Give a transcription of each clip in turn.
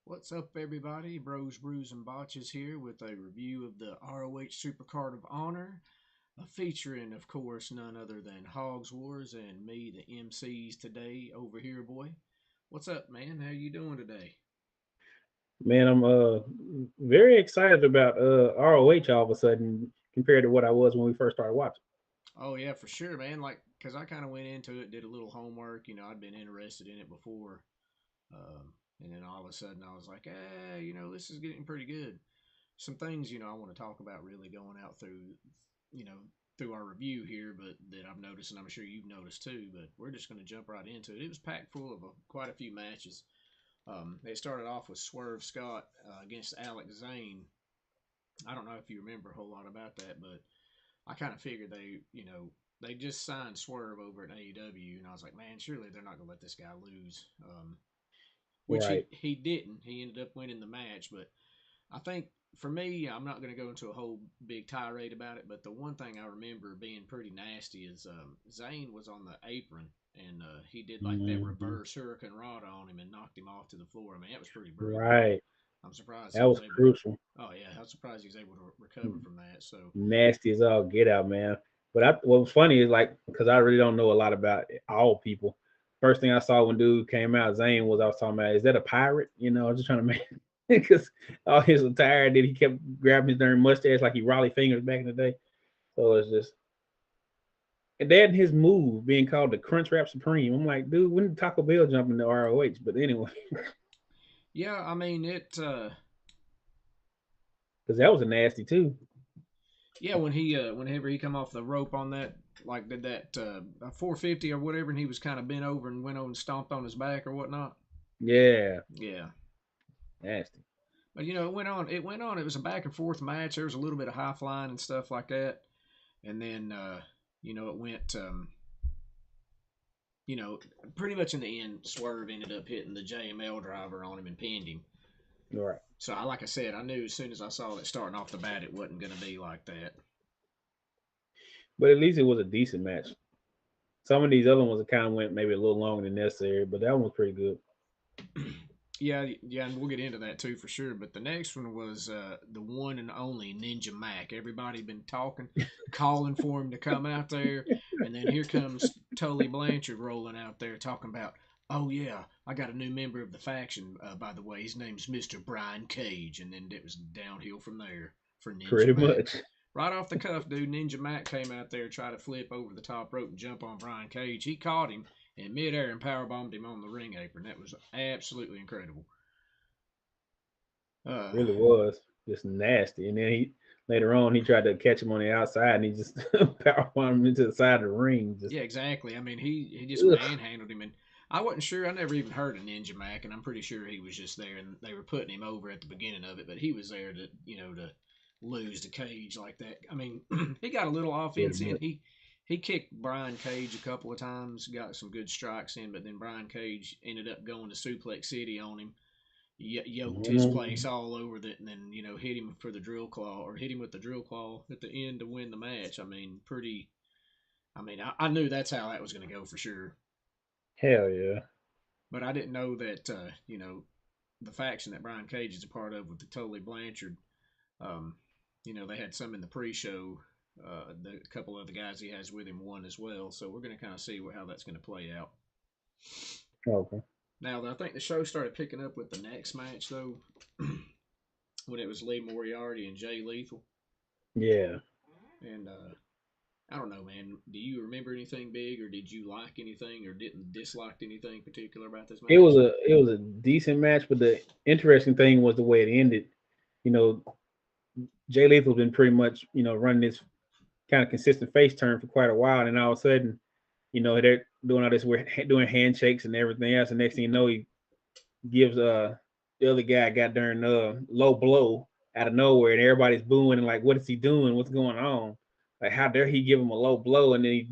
What's up, everybody? Bros, Brews, and Botches here with a review of the ROH Supercard of Honor, featuring, of course, none other than Hogs Wars and me, the MCs today over here, boy. What's up, man? How you doing today? Man, I'm very excited about ROH all of a sudden compared to what I was when we first started watching. Oh yeah, for sure, man. Like, cause I kind of went into it, did a little homework. I'd been interested in it before, and then all of a sudden I was like, this is getting pretty good. Some things I want to talk about really going out you know through our review here, but that I've noticed, and I'm sure you've noticed too. But we're just going to jump right into it. It was packed full of quite a few matches. They started off with Swerve Scott against Alex Zane. I don't know if you remember a whole lot about that, but I kind of figured they just signed Swerve over at AEW, and I was like, man, surely they're not going to let this guy lose. Which Right. he didn't. He ended up winning the match, but I think for me, I'm not going to go into a whole big tirade about it, but the one thing I remember being pretty nasty is Zane was on the apron and he did like that Hmm. reverse Hurricane Rana on him and knocked him off to the floor. I mean, that was pretty brutal. Right. I'm surprised That he was was able to. crucial. Oh yeah, I'm surprised he was able to recover from that. So Nasty as all get out, man. But what was funny is like because I really don't know a lot about all people. First thing I saw when dude came out, Zane was I was talking about, is that a pirate? I was just trying to make because all his attire that he kept grabbing his darn mustache like he Raleigh fingers back in the day. So it's just and then his move being called the Crunch Wrap Supreme. I'm like, dude, when did Taco Bell jump into ROH? But anyway, yeah, I mean it. because that was a nasty too. Yeah, whenever he come off the rope on that, like did that 450 or whatever, and he was kind of bent over and went over and stomped on his back or whatnot. Yeah, Yeah, nasty. but it went on. It went on. It was a back and forth match. There was a little bit of high flying and stuff like that, and then it went. You know, pretty much in the end, Swerve ended up hitting the JML driver on him and pinned him. All right. So, like I said, I knew as soon as I saw it starting off the bat, it wasn't going to be like that. But at least it was a decent match. Some of these other ones kind of went maybe a little longer than necessary, but that one was pretty good. Yeah, and we'll get into that too for sure. But the next one was the one and only Ninja Mac. Everybody been talking, calling for him to come out there, and then here comes Tully Blanchard rolling out there talking about, oh yeah, I got a new member of the faction. By the way, his name's Mister Brian Cage, and then it was downhill from there for Ninja Pretty Mac. much. Right off the cuff, dude, Ninja Mac came out there, tried to flip over the top rope and jump on Brian Cage. He caught him in midair and powerbombed him on the ring apron. That was absolutely incredible. Uh, Really was. Just nasty. And then he later on he tried to catch him on the outside and he just power him into the side of the ring. Just yeah, exactly. I mean, he just ugh. manhandled him, and I wasn't sure. I never even heard of Ninja Mac, and I'm pretty sure he was just there, and they were putting him over at the beginning of it, but he was there to lose the Cage like that. I mean, he got a little Pretty offense in. much. He kicked Brian Cage a couple of times, got some good strikes in, but then Brian Cage ended up going to Suplex City on him, yoked his place Mhm. all over that, and then hit him for the drill claw or hit him with the drill claw at the end to win the match. I mean, pretty. I mean, I knew that's how that was going to go for sure, Hell yeah. but I didn't know that the faction that Brian Cage is a part of with the Tully Blanchard. Um, they had some in the pre-show. The couple of the guys he has with him won as well, so we're going to kind of see how that's going to play out. Okay. Now, I think the show started picking up with the next match though, when it was Lee Moriarty and Jay Lethal. Yeah. And I don't know, man. Do you remember anything big, or did you like anything, or didn't dislike anything particular about this match? It was a decent match, but the interesting thing was the way it ended. You know, Jay Lethal's been pretty much, running this kind of consistent face turn for quite a while, and all of a sudden, they're doing all this weird doing handshakes and everything else. And next thing you know, he gives the other guy got during low blow out of nowhere, and everybody's booing and like, what is he doing? What's going on? Like, how dare he give him a low blow and then he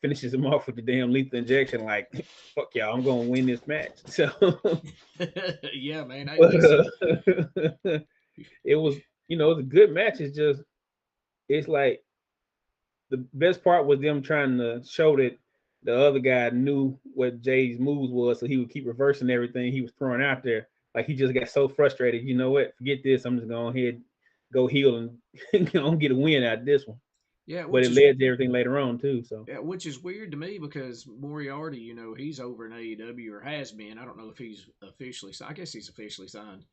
finishes him off with the damn lethal injection? Like, fuck y'all, I'm gonna win this match. So, Yeah, man. Hey, but listen. it was it was a good match. It's just it's like the best part was them trying to show that the other guy knew what Jay's moves was, so he would keep reversing everything he was throwing out there. like he just got so frustrated. You know what? Forget this. I'm just going ahead, go heal and get a win out of this one. Yeah, But it led to everything later on too. So which is weird to me because Moriarty, he's over in AEW or has been. I don't know if he's officially signed. I guess he's officially signed.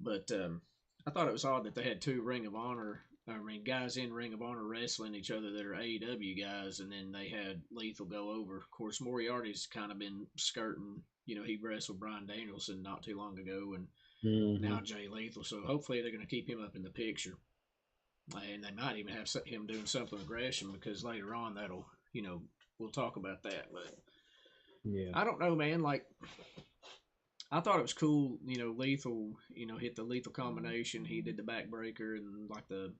But I thought it was odd that they had two Ring of Honor, guys in Ring of Honor wrestling each other that are AEW guys, and then they had Lethal go over. Of course, Moriarty's kind of been skirting. He wrestled Bryan Danielson not too long ago, and now Jay Lethal. So hopefully they're going to keep him up in the picture. And they might even have him doing something with Gresham because later on that'll, we'll talk about that. But yeah, I don't know, man. Like, I thought it was cool, Lethal, hit the lethal combination. He did the backbreaker and like the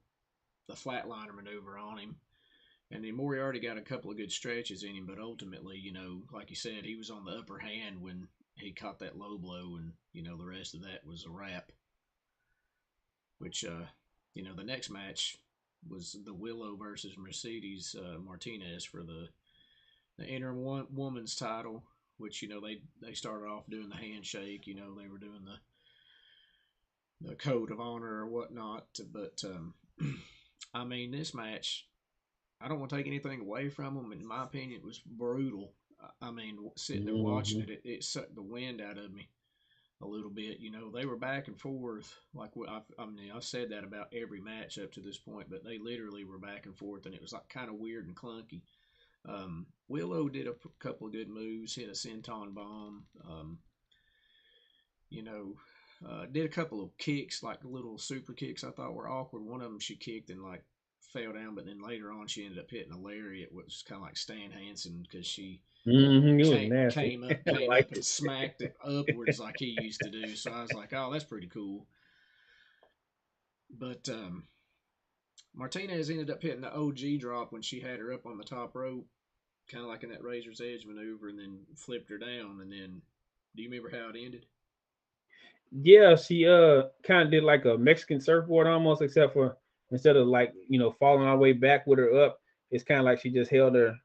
flatliner maneuver on him. And then Moriarty got a couple of good stretches in him, but ultimately, like you said, he was on the upper hand when he caught that low blow, and the rest of that was a wrap. Which, the next match was the Willow versus Mercedes Martinez for the interim woman's title. Which they started off doing the handshake. They were doing the code of honor or whatnot. But I mean, this match, I don't want to take anything away from them. In my opinion, it was brutal. I mean, sitting there watching it sucked the wind out of me a little bit. They were back and forth. Like I've said that about every match up to this point, but they literally were back and forth, and it was like kind of weird and clunky. Willow did a couple of good moves, hit a senton bomb. Did a couple of kicks, like little super kicks. I thought were awkward. One of them she kicked and like fell down, but then later on she ended up hitting a lariat, which was kind of like Stan Hansen because she it was nasty. came up and smacked it upwards like he used to do. So I was like, oh, that's pretty cool. But Martinez ended up hitting the OG drop when she had her up on the top rope, kind of like in that Razor's Edge maneuver, and then flipped her down. And then, do you remember how it ended? Yeah, she kind of did like a Mexican surfboard almost, except for instead of like falling all the way back with her up, it's kind of like she just held her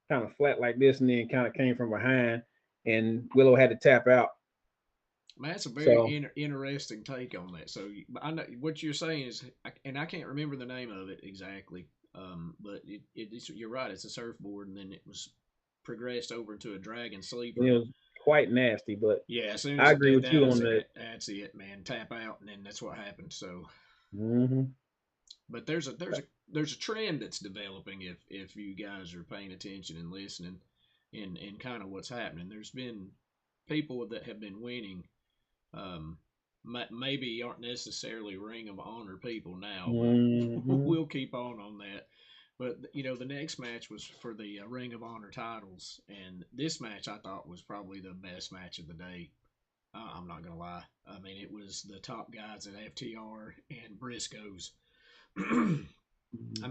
kind of flat like this, and then kind of came from behind, and Willow had to tap out. Man, that's a very interesting take on that. So I know what you're saying is, and I can't remember the name of it exactly, but you're right. It's a surfboard, and then it was progressed over into a dragon sleeper. It was quite nasty, but yeah, as soon as I it agree did with that, you I on said, that. "That's it, man. Tap out," and then that's what happened. So, Mm-hmm. but there's a trend that's developing if you guys are paying attention and listening, in kind of what's happening. There's been people that have been winning. Um, maybe aren't necessarily Ring of Honor people now, but Mm-hmm. we'll keep on that. But the next match was for the Ring of Honor titles, and this match I thought was probably the best match of the day. I'm not gonna lie. I mean, it was the top guys at FTR and Briscoes. I mean,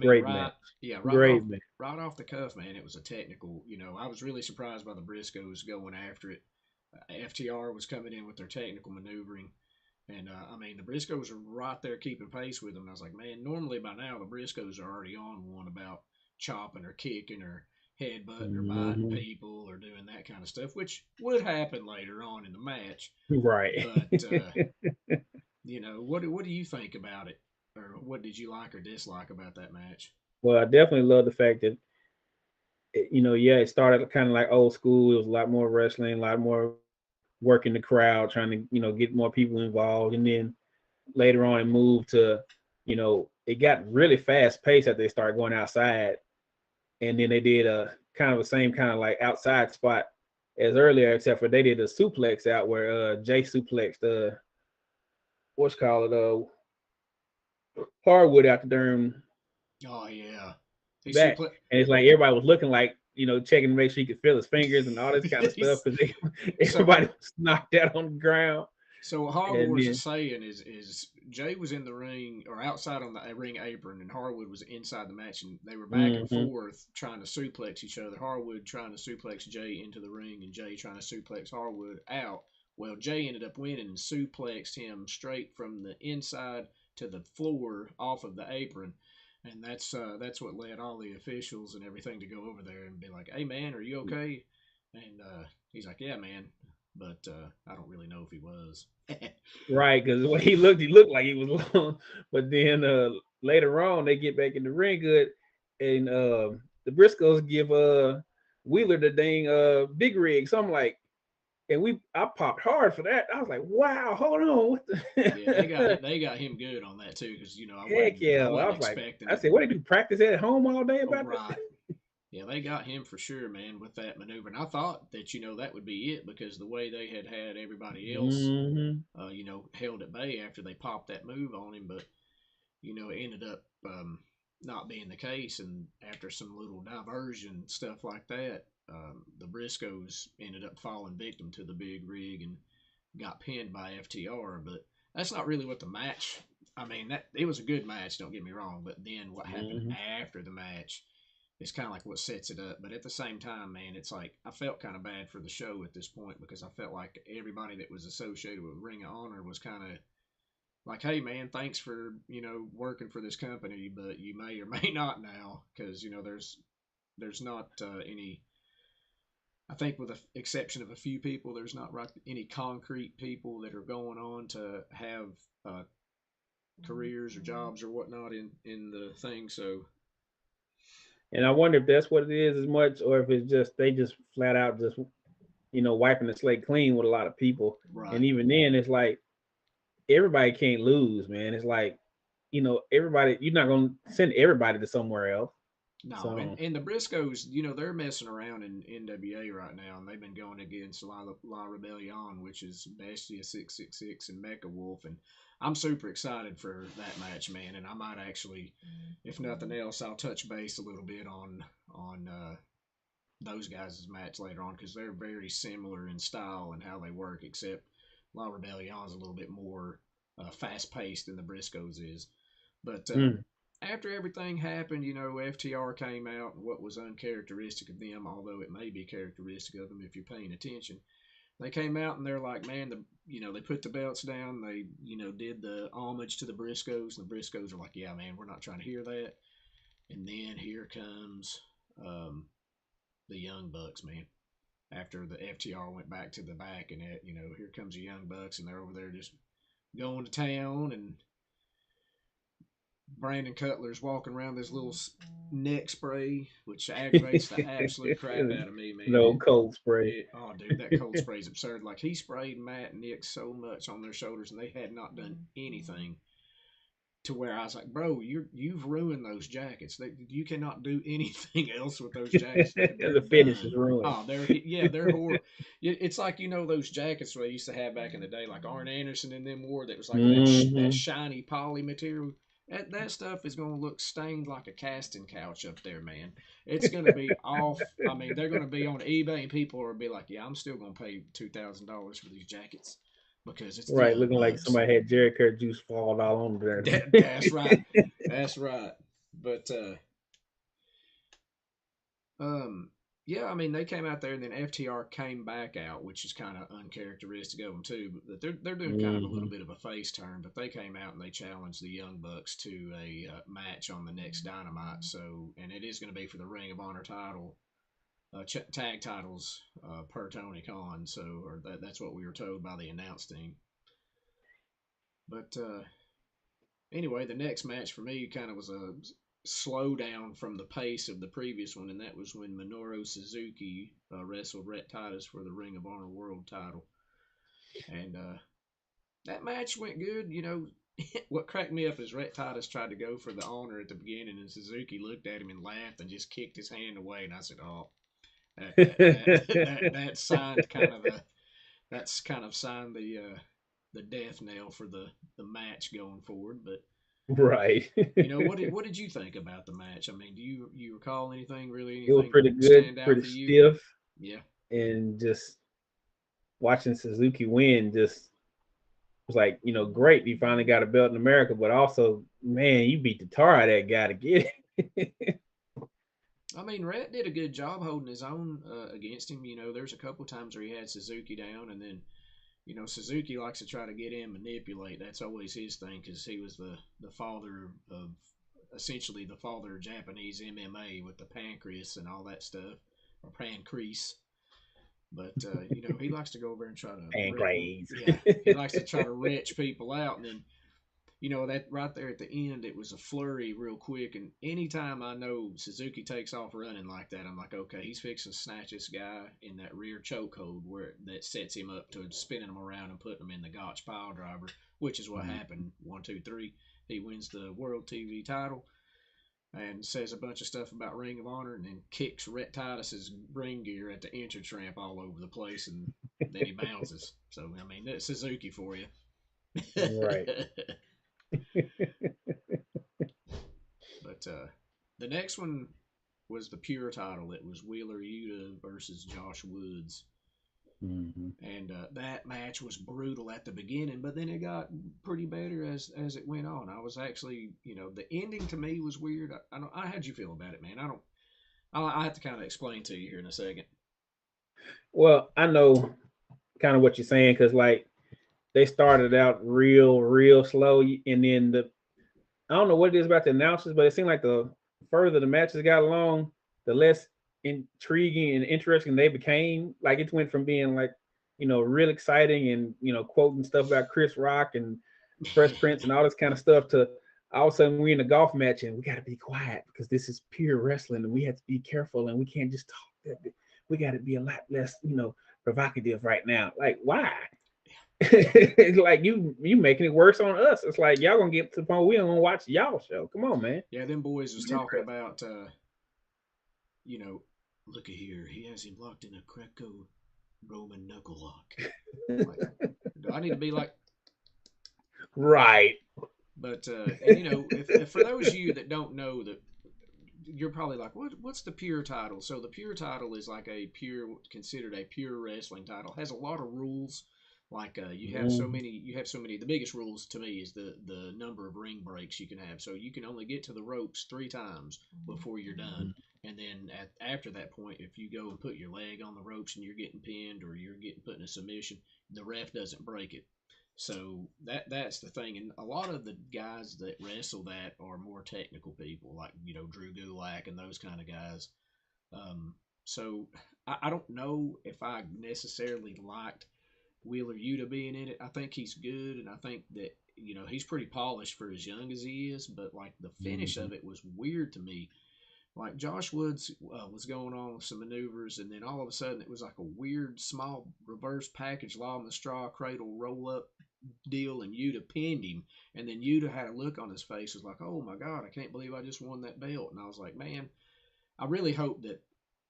Great match. right, yeah, Great match. right off the cuff, man. It was a technical. I was really surprised by the Briscoes going after it. FTR was coming in with their technical maneuvering, and I mean the Briscoes are right there keeping pace with them. And I was like, man, normally by now the Briscoes are already on one about chopping or kicking or headbutting or biting Mm-hmm. people or doing that kind of stuff, which would happen later on in the match. Right. But what do you think about it, or what did you like or dislike about that match? Well, I definitely love the fact that yeah, it started kind of like old school. It was a lot more wrestling, a lot more working the crowd, trying to get more people involved, and then later on it moved to it got really fast paced after they started going outside, and then they did a kind of the same kind of like outside spot as earlier, except for they did a suplex out where Jay suplexed what's called hardwood out the darn Oh yeah, he back, suplex. and it's like everybody was looking like checking to make sure he could feel his fingers and all this kind of stuff because so everybody was knocked out on the ground. So what Harwood And was then saying is Jay was in the ring or outside on the ring apron, and Harwood was inside the match, and they were back and mm-hmm. forth trying to suplex each other. Harwood trying to suplex Jay into the ring, and Jay trying to suplex Harwood out. Well, Jay ended up winning and suplexed him straight from the inside to the floor off of the apron, and that's what led all the officials and everything to go over there and be like, "Hey man, are you okay?" And he's like, "Yeah, man." but I don't really know if he was. Right, because the way he looked like he was long. But then later on, they get back in the ring good, and the Briscoes give Wheeler the dang big rig. So I'm like, and I popped hard for that. I was like, wow, hold on, what Yeah, the they got him good on that too, because heck yeah. I I wasn't was like, expecting I it. said, what did you practice at home all day Oh, about right. that? Yeah, they got him for sure, man, with that maneuver. And I thought that that would be it, because the way they had everybody else, Hmm. held at bay after they popped that move on him, but it ended up not being the case. And after some little diversion stuff like that, the Briscoes ended up falling victim to the big rig and got pinned by FTR. But that's not really what the match. I mean, that it was a good match. Don't get me wrong. But then what happened Hmm. after the match is kind of like what sets it up. But at the same time, man, it's like I felt kind of bad for the show at this point, because I felt like everybody that was associated with Ring of Honor was kind of like, hey, man, thanks for working for this company, but you may or may not now, because there's not any. I think, with the exception of a few people, there's not any concrete people that are going on to have uh, careers or jobs or whatnot in the thing. So And I wonder if that's what it is as much, or if it's just they just flat out just wiping the slate clean with a lot of people. And right. even then, it's like everybody can't lose, man. It's like, everybody, you're not gonna send everybody to somewhere else. No, So and the Briscoes, they're messing around in NWA right now, and they've been going against La Rebellion, which is Bestia 666 and Mecha Wolf, and I'm super excited for that match, man. And I might actually, if nothing else, I'll touch base a little bit on those guys' match later on, because they're very similar in style and how they work, except La Rebellion is a little bit more fast paced than the Briscoes is. But mm, after everything happened, FTR came out, and what was uncharacteristic of them, although it may be characteristic of them if you're paying attention, they came out and they're like, man, they put the belts down, they did the homage to the Briscoes, and the Briscoes are like, yeah, man, we're not trying to hear that. And then here comes um, the Young Bucks, man. After the FTR went back to the back, and here comes the Young Bucks, and they're over there just going to town. And Brandon Cutler's walking around this little neck spray, which aggravates the absolute crap out of me, man. no cold spray. Oh, dude, that cold spray is absurd. Like, he sprayed Matt and Nick so much on their shoulders, and they had not done anything, to where I was like, bro, you've ruined those jackets. You cannot do anything else with those jackets. They're The finish is done. ruined. Oh, they're horrible. It's like those jackets they used to have back in the day, like Arn Anderson and them wore, that was like that Hmm. shiny poly material. That stuff is going to look stained like a casting couch up there, man. It's going to be off. I mean, they're going to be on eBay, and people will be like, yeah, I'm still going to pay $2,000 for these jackets, because it's the Right, Young looking like Bucks. somebody had Jerry Curl juice fall all on there. That's right. That's right. But um, yeah, I mean, they came out there, and then FTR came back out, which is kind of uncharacteristic of them too. But they're doing kind of a little Hmm. bit of a face turn. But they came out and they challenged the Young Bucks to a match on the next Dynamite. So, and it is going to be for the Ring of Honor title, tag titles, per Tony Khan. So, or that's what we were told by the announce team. But anyway, the next match for me kind of was a slowdown from the pace of the previous one, and that was when Minoru Suzuki wrestled Rhett Titus for the Ring of Honor World Title, and that match went good. What cracked me up is Rhett Titus tried to go for the honor at the beginning, and Suzuki looked at him and laughed and just kicked his hand away, and I said, "Oh, that signed kind of that's kind of signed the death knell for the match going forward." But Right. what did you think about the match? I mean, do you recall It was anything pretty good, stand out pretty for you? stiff, Yeah, and just watching Suzuki win just was like, great. He finally got a belt in America, but also, man, you beat the tar out of that guy to get it. I mean, Rhett did a good job holding his own against him. There's a couple times where he had Suzuki down, and then Suzuki likes to try to get in, manipulate. That's always his thing, because he was the father of essentially the father of Japanese MMA with the pancreas and all that stuff, or pancreas. But he likes to go over and try to Pancrase. yeah, he likes to try to retch people out, and then that right there at the end, it was a flurry real quick. And anytime I know Suzuki takes off running like that, I'm like, okay, he's fixing to snatch this guy in that rear chokehold where that sets him up to spinning him around and putting him in the Gotch pile driver, which is what happened. 1, 2, 3. He wins the World TV title and says a bunch of stuff about Ring of Honor, and then kicks Rhett Titus's ring gear at the entrance ramp all over the place, and then he bounces. So I mean, that's Suzuki for you. Right. But the next one was the pure title. It was Wheeler Yuta versus Josh Woods. Mm-hmm. And that match was brutal at the beginning, but then it got pretty better as it went on. I was actually, the ending to me was weird. How'd you feel about it, man? I have to kind of explain to you here in a second. Well, I know kind of what you're saying because like they started out real slow, and then I don't know what it is about the announcers, but it seemed like the further the matches got along, the less intriguing and interesting they became. Like it went from being like, real exciting and quoting stuff about Chris Rock and Fresh Prince and all this kind of stuff to all of a sudden we're in a golf match and we got to be quiet because this is pure wrestling and we have to be careful and we can't just talk. We got to be a lot less, provocative right now. Like why? It's like you making it worse on us. It's like y'all gonna get to the point where we don't want to watch y'all show. Come on, man. Yeah, them boys was talking about, look at here. He has him locked in a Greco-Roman knuckle lock. Like, do I need to be like, right? But if for those of you that don't know, that you're probably like, what's the pure title? So the pure title is like considered a pure wrestling title. Has a lot of rules. Like you have so many. The biggest rules to me is the number of ring breaks you can have. So you can only get to the ropes 3 times before you're done. And then after that point, if you go and put your leg on the ropes and you're getting pinned or you're getting put in a submission, the ref doesn't break it. So that's the thing, and a lot of the guys that wrestle that are more technical people, like Drew Gulak and those kind of guys. So I don't know if I necessarily liked Wheeler Yuta being in it. I think he's good, and I think that he's pretty polished for as young as he is. But like the finish of it was weird to me. Like Josh Woods was going on with some maneuvers, and then all of a sudden it was like a weird small reverse package law in the straw cradle roll up deal, and Yuta pinned him. And then Yuta had a look on his face, was like, "Oh my God, I can't believe I just won that belt." And I was like, "Man, I really hope that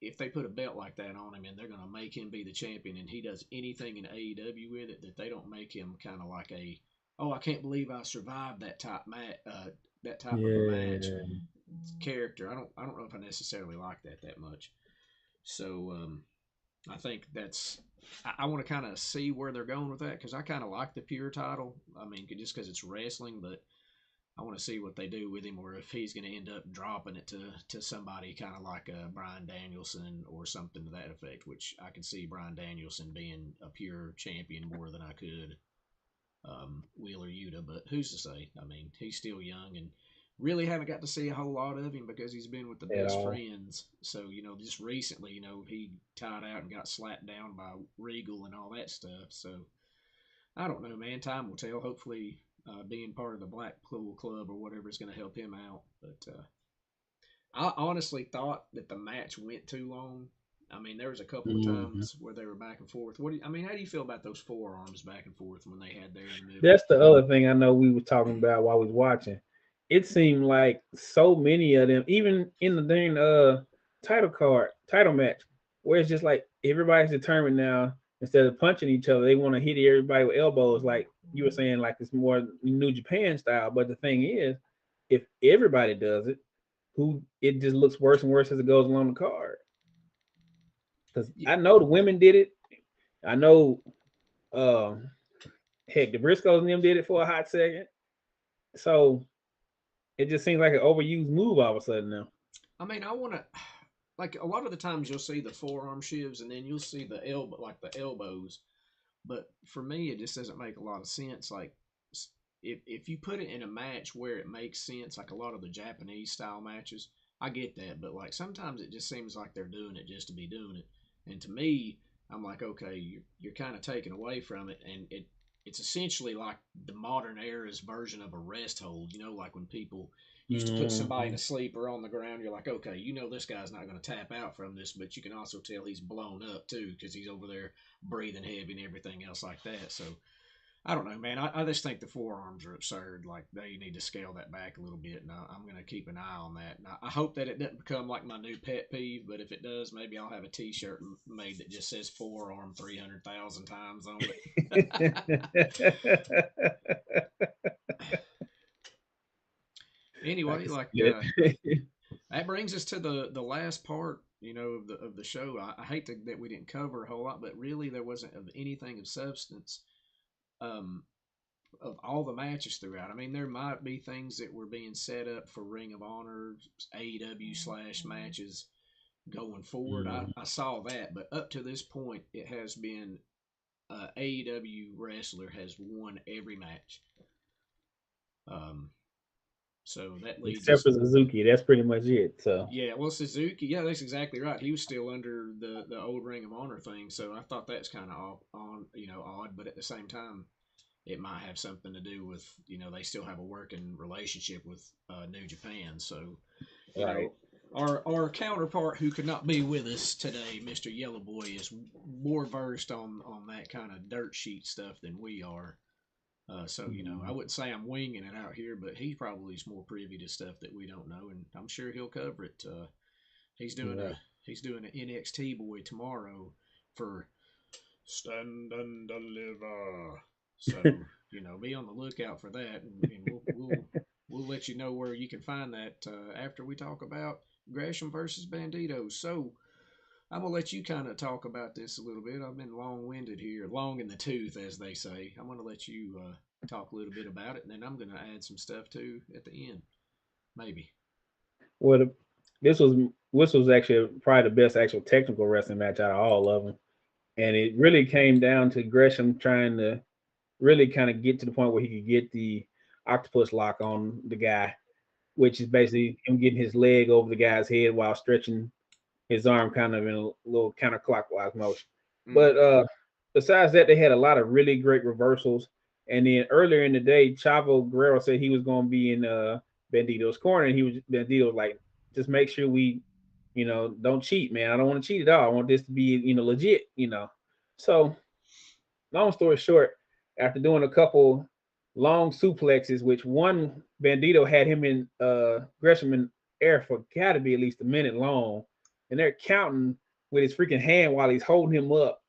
if they put a belt like that on him and they're going to make him be the champion, and he does anything in AEW with it, that they don't make him kind of like oh, I can't believe I survived that type of a match character. I don't know if I necessarily like that much. So I think I want to kind of see where they're going with that, because I kind of like the pure title. I mean, just because it's wrestling, but I want to see what they do with him, or if he's going to end up dropping it to somebody kind of like Bryan Danielson or something to that effect, which I can see Bryan Danielson being a pure champion more than I could Wheeler Yuta, but who's to say? I mean, he's still young, and really haven't got to see a whole lot of him because he's been with the best friends. So, just recently, he tied out and got slapped down by Regal and all that stuff. So, I don't know, man. Time will tell. Hopefully, being part of the Blackpool Club or whatever is going to help him out. But I honestly thought that the match went too long. I mean, there was a couple of times where they were back and forth. How do you feel about those forearms back and forth when they had theirs in the middle? That's the other thing I know we were talking about while we was watching. It seemed like so many of them, even in the dang title match, where it's just like everybody's determined now. Instead of punching each other, they want to hit everybody with elbows, like you were saying, like it's more New Japan style. But the thing is, if everybody does it, it just looks worse and worse as it goes along the card. Because I know the women did it. I know, heck, the Briscoes and them did it for a hot second. So it just seems like an overused move all of a sudden now. I mean, I want to, like, a lot of the times you'll see the forearm shivs and then you'll see the elbows. But for me, it just doesn't make a lot of sense. Like, if you put it in a match where it makes sense, like a lot of the Japanese style matches, I get that. But like sometimes it just seems like they're doing it just to be doing it. And to me, I'm like, okay, you're kind of taken away from it, and it's essentially like the modern era's version of a rest hold. You know, like when people used to put somebody in a Mm-hmm. sleeper on the ground, you're like, okay, you know this guy's not going to tap out from this, but you can also tell he's blown up too because he's over there breathing heavy and everything else like that. So I don't know, man. I just think the forearms are absurd. Like they need to scale that back a little bit, and I'm going to keep an eye on that. And I hope that it doesn't become like my new pet peeve. But if it does, maybe I'll have a T-shirt made that just says "forearm 300,000 times" on it. I Anyway, can like see it. that brings us to the last part, of the show. I hate that we didn't cover a whole lot, but really there wasn't of anything of substance. Um, of all the matches throughout. I mean, there might be things that were being set up for Ring of Honor, AEW slash matches going forward. Mm. I saw that, but up to this point, it has been AEW wrestler has won every match. Um, so that leads Except us. for Suzuki, that's pretty much it. So Yeah, well, Suzuki, yeah, that's exactly right. He was still under the old Ring of Honor thing, so I thought that's kind of odd, but at the same time, it might have something to do with they still have a working relationship with New Japan. So you right. know our counterpart who could not be with us today, Mister Yellow Boy, is more versed on that kind of dirt sheet stuff than we are. So I Mm. wouldn't say I'm winging it out here, but he probably is more privy to stuff that we don't know, and I'm sure he'll cover it. He's doing Right. a he's doing an NXT boy tomorrow for Stand and Deliver. So be on the lookout for that, and we'll let you know where you can find that after we talk about Gresham versus Banditos. So I'm gonna let you kind of talk about this a little bit. I've been long-winded here, long in the tooth, as they say. I'm gonna let you talk a little bit about it, and then I'm gonna add some stuff too at the end, maybe. Well, this was this was actually probably the best actual technical wrestling match out of all of them, and it really came down to Gresham trying to really kind of get to the point where he could get the octopus lock on the guy, which is basically him getting his leg over the guy's head while stretching his arm kind of in a little counterclockwise motion. Mm-hmm. But besides that, they had a lot of really great reversals. And then earlier in the day, Chavo Guerrero said he was going to be in Bandito's corner, and Bandito was like, just make sure we, don't cheat, man. I don't want to cheat at all. I want this to be, legit. So long story short, after doing a couple long suplexes, which one Bandito had him in Gresham in air for gotta be at least a minute long, and they're counting with his freaking hand while he's holding him up.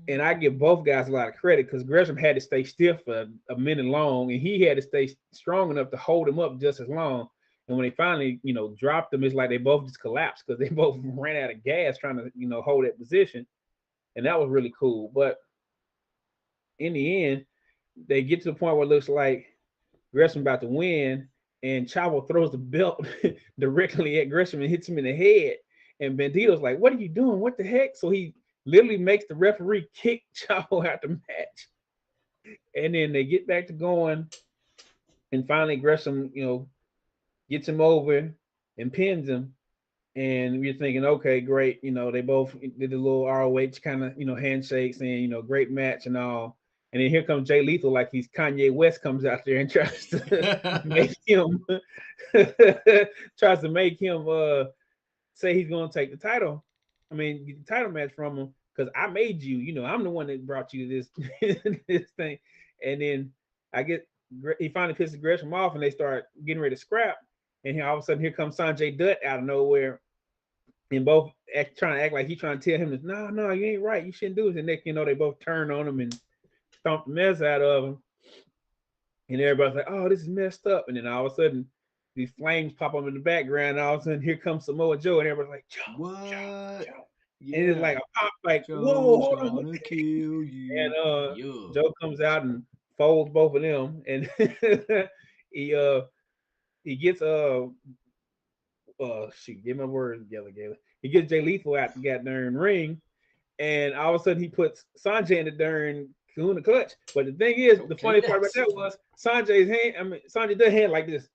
And I give both guys a lot of credit because Gresham had to stay stiff for a minute long, and he had to stay strong enough to hold him up just as long. And when they finally, dropped him, it's like they both just collapsed because they both ran out of gas trying to, hold that position. And that was really cool. But in the end, they get to the point where it looks like Gresham about to win, and Chavo throws the belt directly at Gresham and hits him in the head. And Bandito's like, "What are you doing? What the heck?" So he literally makes the referee kick Chavo out the match. And then they get back to going, and finally Gresham, gets him over and pins him. And we're thinking, okay, great. They both did a little ROH kind of, handshake saying, great match and all. And then here comes Jay Lethal, like he's Kanye West, comes out there and tries to make him tries to make him say he's gonna take the title. I mean, get the title match from him because I made you. I'm the one that brought you to this this thing. And then I get he finally pisses Gresham off, and they start getting ready to scrap. And here all of a sudden, here comes Sanjay Dutt out of nowhere, and both trying to act like he's trying to tell him, no, no, you ain't right. You shouldn't do this. And next, they both turn on him and stomp the mess out of him. And everybody's like, oh, this is messed up. And then all of a sudden, these flames pop up in the background. And all of a sudden, here comes Samoa Joe. And everybody's like, Joe, Joe, What? Joe. And it's Yeah. like a pop, like, whoa, Joe's hold on. gonna kill And you. Yeah. Joe comes out and folds both of them. And he he gets shoot, get my words together, Galen. He gets Jay Lethal out the goddamn ring, and all of a sudden he puts Sanjay in the darn Kahuna clutch. But the thing is, the Okay, funny part about that's that was Sanjay's hand. I mean, Sanjay does hand like this.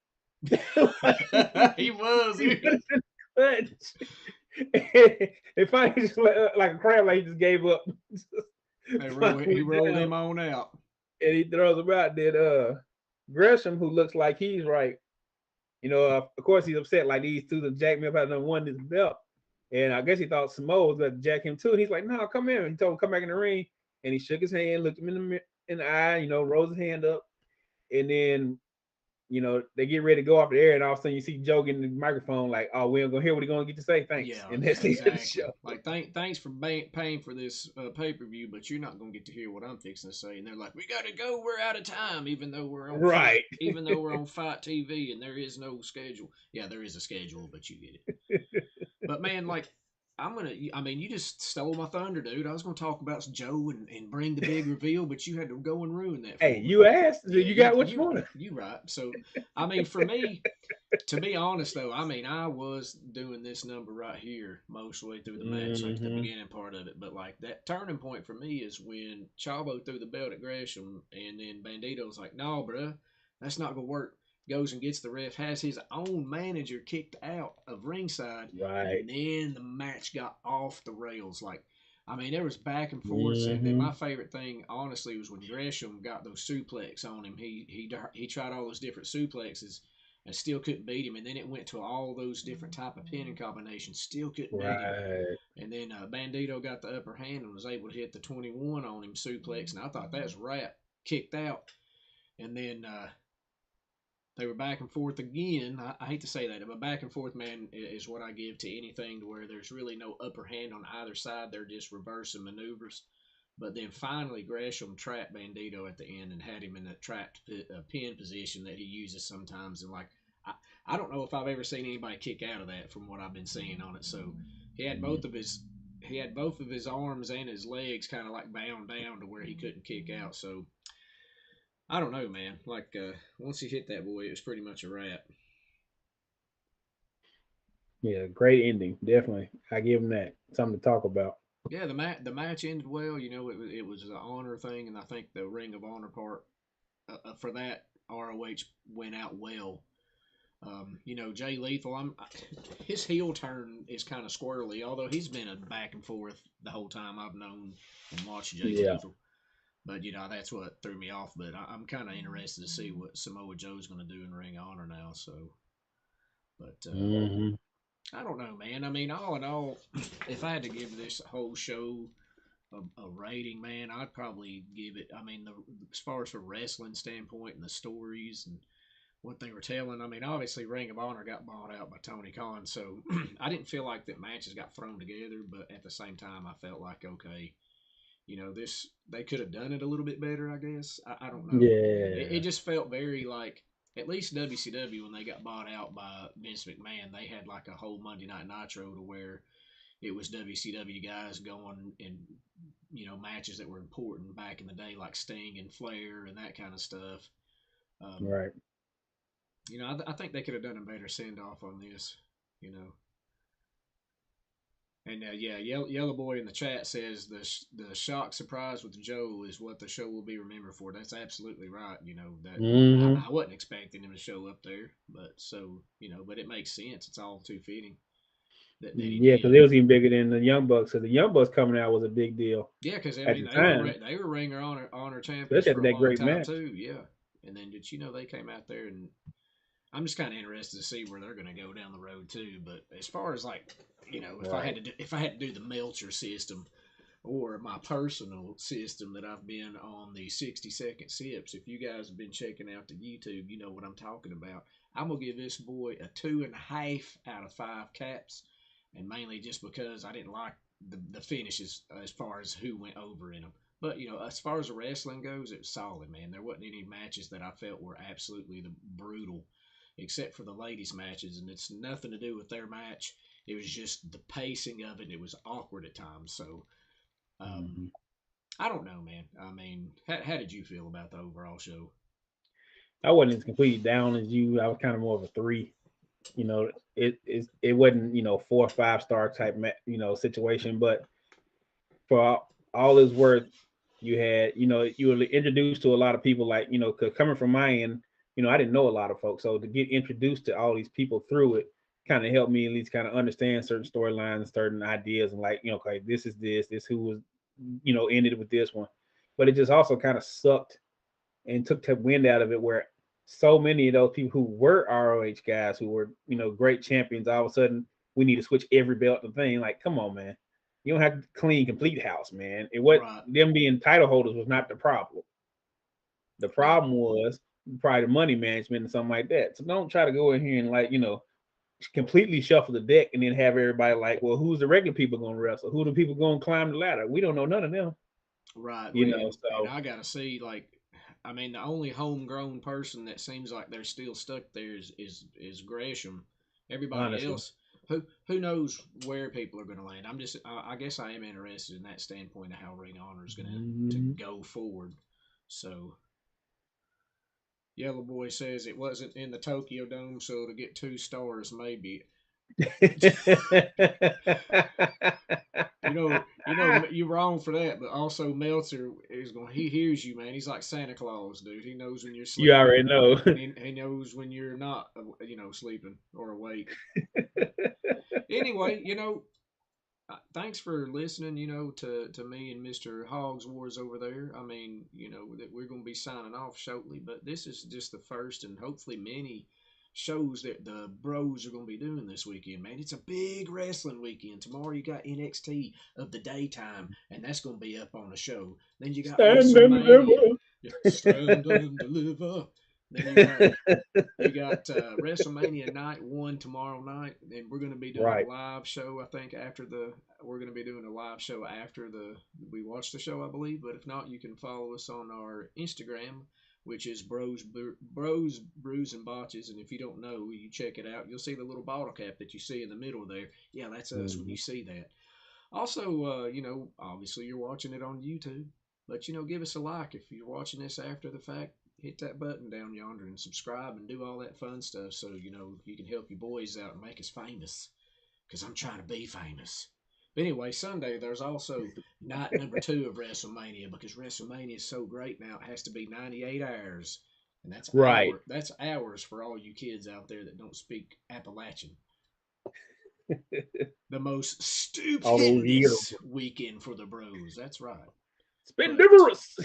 he was. He put it in the clutch. And finally, just like a crab, like he just gave up. He Finally rolled down, him on out. and he throws him out. Then Gresham, who looks like he's right, of course he's upset. Like these two that jacked me up, had won this belt, and I guess he thought Samoa was gonna jack him too. And he's like, "No, come here." And he told him come back in the ring, and he shook his hand, looked him in the eye, rose his hand up, and then they get ready to go off the air, and all of a sudden you see Joe getting the microphone, like, "Oh, we ain't gonna hear what he's gonna get to say. Thanks." Yeah, And that's the end of the exactly. show. Like, thanks for paying for this pay per view, but you're not gonna get to hear what I'm fixing to say. And they're like, "We gotta go. We're out of time." Even though we're on fight, Right. even though we're on Fight TV, and there is no schedule. Yeah, there is a schedule, but you get it. But man, like, I mean, you just stole my thunder, dude. I was gonna talk about Joe and bring the big reveal, but you had to go and ruin that Hey, for me. you asked, Yeah, you got what you wanted. you right. So, I mean, for me, to be honest though, I mean, I was doing this number right here most of the way through the match, like the Mm-hmm. beginning part of it. But like that turning point for me is when Chavo threw the belt at Gresham, and then Bandito's like, "No, bruh, that's not gonna work." Goes and gets the ref, has his own manager kicked out of ringside, Right. and then the match got off the rails. Like, I mean, there was back and forth, and then Mm-hmm. my favorite thing, honestly, was when Gresham got those suplex on him. He tried all those different suplexes and still couldn't beat him. And then it went to all those different type of pinning combinations, still couldn't beat him. Right. And then Bandito got the upper hand and was able to hit the 21 on him suplex, and I thought that was wrap, kicked out. And then they were back and forth again. I hate to say that, but back and forth, man, is what I give to anything to where there's really no upper hand on either side. They're just reversing maneuvers. But then finally, Gresham trapped Bandito at the end and had him in a trapped pin position that he uses sometimes. And like, I, I don't know if I've ever seen anybody kick out of that from what I've been seeing on it. So he had both of his arms and his legs kind of like bound down to where he couldn't kick out. So I don't know, man. Like once he hit that boy, it was pretty much a wrap. Yeah, great ending. Definitely. I give him that. Something to talk about. Yeah, the match ended well. You know, it was an honor thing, and I think the Ring of Honor part for that ROH went out well. Jay Lethal. His heel turn is kind of squirrely, although he's been a back and forth the whole time I've known and watched Jay Yeah. Lethal. But that's what threw me off. But I'm kind of interested to see what Samoa Joe's going to do in Ring of Honor now. So, but Mm-hmm. I don't know, man. I mean, all in all, if I had to give this whole show a rating, man, I'd probably give it. I mean, as far as for wrestling standpoint and the stories and what they were telling. I mean, obviously, Ring of Honor got bought out by Tony Khan, so I didn't feel like that matches got thrown together. But at the same time, I felt like okay, this they could have done it a little bit better. I guess I don't know. It Yeah. just felt very like at least WCW when they got bought out by Vince McMahon, they had like a whole Monday Night Nitro to where it was WCW guys going in matches that were important back in the day, like Sting and Flair and that kind of stuff. Um, Right. I think they could have done a better send off on this. You know, and yeah, Yellow Boy in the chat says the shock surprise with Joe is what the show will be remembered for. That's absolutely right. That Mm-hmm. I wasn't expecting him to show up there, but but it makes sense. It's all too fitting that he Yeah, because did. it was even bigger than the Young Bucks. So the Young Bucks coming out was a big deal Yeah, because I at mean the time, they were Ring of Honor champions especially for after a that long great time match. too. Yeah, and then did you know they came out there and I'm just kind of interested to see where they're going to go down the road too. But as far as like Right. if I had to do the Meltzer system or my personal system that I've been on the 60-second sips, if you guys have been checking out the YouTube, you know what I'm talking about. I'm gonna give this boy a 2.5 out of 5 caps, and mainly just because I didn't like the finishes as far as who went over in them. But as far as the wrestling goes, it was solid, man. There wasn't any matches that I felt were absolutely brutal, except for the ladies' matches, and it's nothing to do with their match. It was just the pacing of it. It was awkward at times. So um, Mm-hmm. I don't know, man. I mean, how did you feel about the overall show? I wasn't as completely down as you. I was kind of more of a three. It wasn't 4 or 5 star type situation, but for all his worth, you had you were introduced to a lot of people, like cause coming from my end, I didn't know a lot of folks, so to get introduced to all these people through it, kind of helped me at least kind of understand certain storylines, certain ideas, and like, okay, this who was, ended with this one. But it just also kind of sucked and took the wind out of it, where so many of those people who were ROH guys who were, great champions, all of a sudden we need to switch every belt and thing. Like, come on, man. You don't have to clean complete house, man. It what Right. them being title holders was not the problem. The No. problem was probably the money management and something like that. So don't try to go in here and like, completely shuffle the deck and then have everybody like, well, who's the regular people gonna wrestle? Who the people gonna climb the ladder? We don't know none of them. Right. And So I gotta see, like, I mean, the only homegrown person that seems like they're still stuck there is Gresham. Everybody honestly. else, who knows where people are going to land. I guess I am interested in that standpoint of how Ring of Honor is going to Mhm. go forward. So Yellow Boy says it wasn't in the Tokyo Dome, so to get 2 stars maybe. You're wrong for that. But also Meltzer is going. He hears you, man. He's like Santa Claus, dude. He knows when you're You sleeping, already know. and he knows when you're not, sleeping or awake. But anyway, thanks for listening. To me and Mister Hogs Wars over there. I mean, that we're going to be signing off shortly, but this is just the first, and hopefully many shows that the bros are going to be doing this weekend, man. It's a big wrestling weekend. Tomorrow you got NXT of the daytime, and that's going to be up on the show. Then you got Stand and WrestleMania. deliver. Yeah, stand and deliver. Then you got WrestleMania night 1 tomorrow night, and we're going to be doing a Right. live show. I think we're going to be doing a live show after we watch the show, I believe. But if not, you can follow us on our Instagram, which is Bros Brews and Botches. And if you don't know, you check it out. You'll see the little bottle cap that you see in the middle there. Yeah, that's us when Mhm. you see that. Also, obviously you're watching it on YouTube, but give us a like if you're watching this after the fact. Hit that button down yonder and subscribe and do all that fun stuff so you can help your boys out and make us famous. Because I'm trying to be famous. But anyway, Sunday there's also night number 2 of WrestleMania because WrestleMania is so great now it has to be 98 hours, and Right. that's hours for all you kids out there that don't speak Appalachian. The most All those years. stupendous weekend for the bros. That's right. But Splendiferous.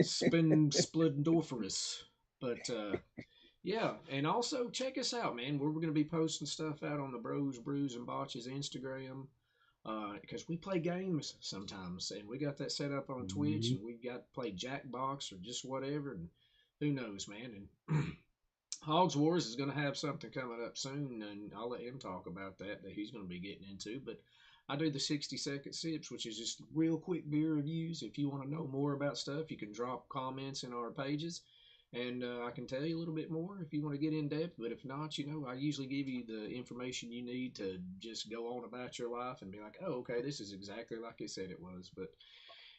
splendiferous. But yeah, and also check us out, man. We're going to be posting stuff out on the Bros, Brews, and Botches Instagram because we play games sometimes, and we got that set up on Twitch, Mhm. and we got to play Jackbox or just whatever, and who knows, man. And Hogs Wars is going to have something coming up soon, and I'll let him talk about that he's going to be getting into. But I do the 60-second sips, which is just real quick beer reviews. If you want to know more about stuff, you can drop comments in our pages, and I can tell you a little bit more if you want to get in depth. But if not, I usually give you the information you need to just go on about your life and be like, oh, okay, this is exactly like it said it was. But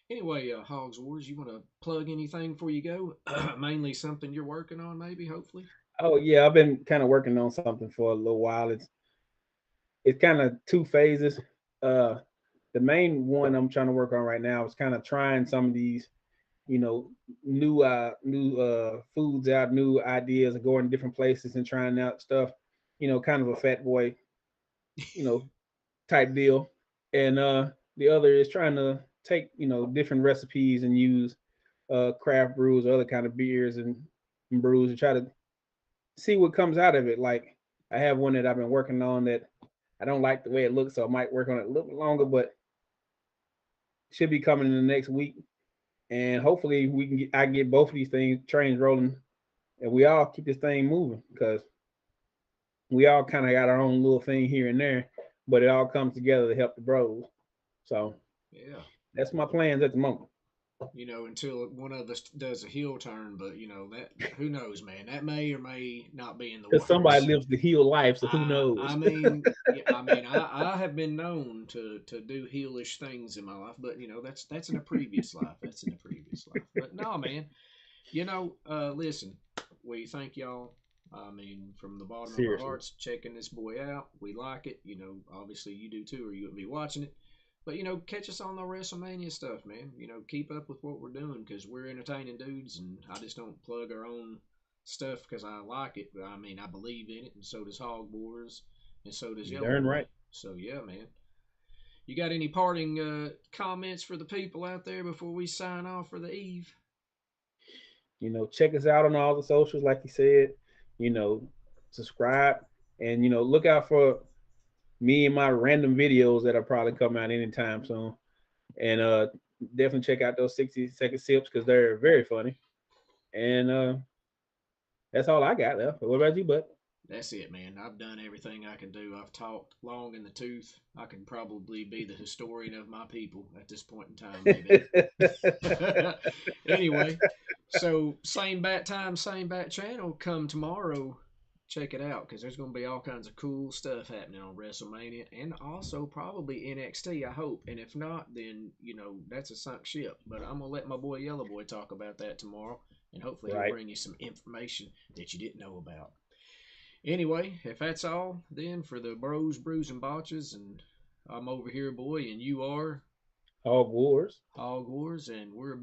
anyway, Hogs Wars, you want to plug anything before you go? Mainly something you're working on, maybe, hopefully. Oh yeah, I've been kind of working on something for a little while. It's kind of two phases. Uh, the main one I'm trying to work on right now is kind of trying some of these, you know, new foods out, new ideas, and going to different places and trying out stuff. Kind of a fat boy, you know, type deal. And the other is trying to take different recipes and use craft brews or other kind of beers and brews and try to see what comes out of it. Like I have one that I've been working on that I don't like the way it looks, so I might work on it a little bit longer, but should be coming in the next week. And hopefully I get both of these trains rolling, and we all keep this thing moving because we all kind of got our own little thing here and there, but it all comes together to help the bros. So Yeah. that's my plans at the moment. Until one of us does a heel turn, but that who knows, man? That may or may not be in the Because somebody works. lives the heel life, so who I knows? mean, yeah, I have been known to do heelish things in my life, but that's in a previous life. That's in a previous life. But no, man. Listen, we thank y'all. I mean, from the bottom of our Seriously. hearts, checking this boy out. We like it. Obviously you do too, or you would be watching it. But catch us on the WrestleMania stuff, man. Keep up with what we're doing because we're entertaining dudes, and I just don't plug our own stuff because I like it. But I mean, I believe in it, and so does Hog Wars. and so does You Yellow darn Boy. right. So yeah, man. You got any parting comments for the people out there before we sign off for the eve? Check us out on all the socials, like you said. You know, subscribe, and look out for me and my random videos that are probably come out anytime soon. And definitely check out those 60-second sips because they're very funny. And that's all I got left. What about you, bud? That's it, man. I've done everything I can do. I've talked long in the tooth. I can probably be the historian of my people at this point in time, maybe. Anyway, so same bat time, same bat channel. Come tomorrow, check it out because there's going to be all kinds of cool stuff happening on WrestleMania and also probably NXT. I hope, and if not, then that's a sunk ship. But I'm gonna let my boy Yellow Boy talk about that tomorrow, and hopefully he'll Right. bring you some information that you didn't know about. Anyway, if that's all, then for the bros, brews, and botches, and I'm over here, boy, and you are Hog Wars. Hog Wars, and we're a big